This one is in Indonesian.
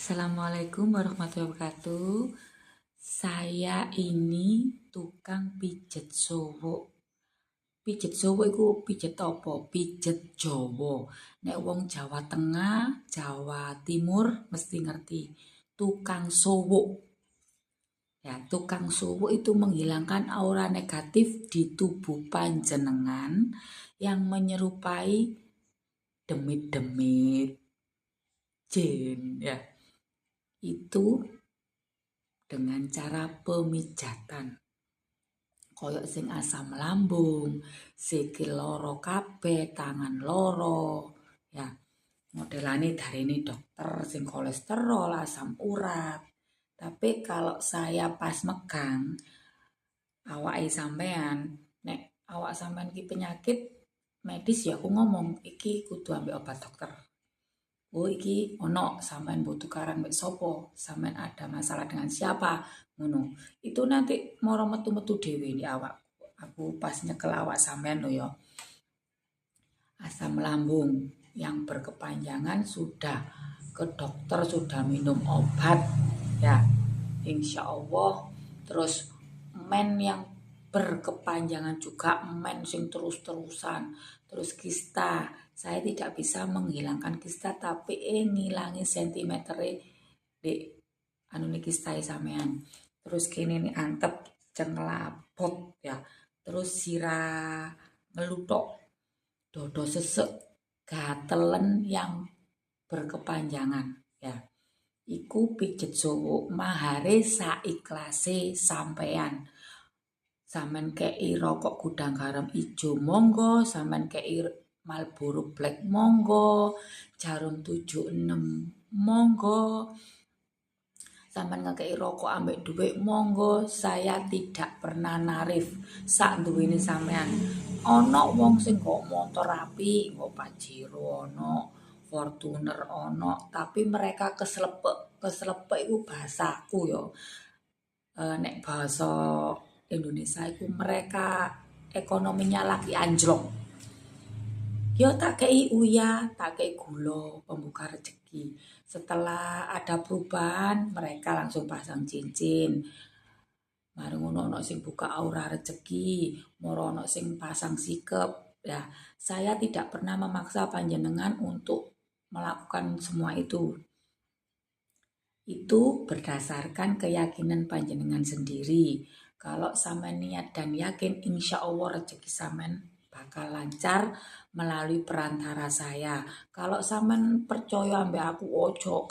Assalamualaikum warahmatullahi wabarakatuh. Saya ini tukang pijet sowo. Pijet sowo iku pijet apa? Pijet Jawa. Nek wong Jawa Tengah, Jawa Timur mesti ngerti. Tukang sowo. Ya, tukang sowo itu menghilangkan aura negatif di tubuh panjenengan yang menyerupai demit-demit jin ya. Itu dengan cara pemijatan. Koyok sing asam lambung, sikil loro kabeh, tangan loro, ya. Modelane darine dokter sing kolesterol, asam urat. Tapi kalau saya pas megang awake sampean, nek awak sampean ki penyakit medis ya aku ngomong iki kudu ambek obat dokter. Oh iki ono sampean butuh tukaran mek sopo, sampean ada masalah dengan siapa, ngono. Itu nanti moro metu-metu dhewe di awak. Aku pas nyekel awak sampean lo yo. Asam lambung yang berkepanjangan sudah ke dokter, sudah minum obat, ya. Insya Allah. Terus men yang berkepanjangan juga, men sing terus-terusan, terus kista. Saya tidak bisa menghilangkan kista tapi ngilangi sentimeter di anu niki kista sampean. Terus kini nih antep cengelapot ya. Terus sirah ngelutok, dodo sesek, gatelen yang berkepanjangan ya. Iku pijet sowo mahare saiklase sampean. Sampean kei rokok gudang garam ijo monggo, sampean kei Marlboro Black monggo, jarum 76 monggo. Sampean ngekei rokok ambek duit monggo, saya tidak pernah narif sak duwene sampean. Ono wong sing kok motor rapi, kok Pajero ono, Fortuner ono, tapi mereka keslepek iku bahasaku yo. Nek bahasa Indonesia itu mereka ekonominya lagi anjlok. Yo tak kei uya, tak kei gula, pembuka rezeki. Setelah ada perubahan, mereka langsung pasang cincin. Mari ono sing buka aura rezeki, moro ono sing pasang sikep. Ya, saya tidak pernah memaksa panjenengan untuk melakukan semua itu. Itu berdasarkan keyakinan panjenengan sendiri. Kalau sampean niat dan yakin, insya Allah rezeki sampean bakal lancar melalui perantara saya. Kalau sampean percaya ambek aku ojo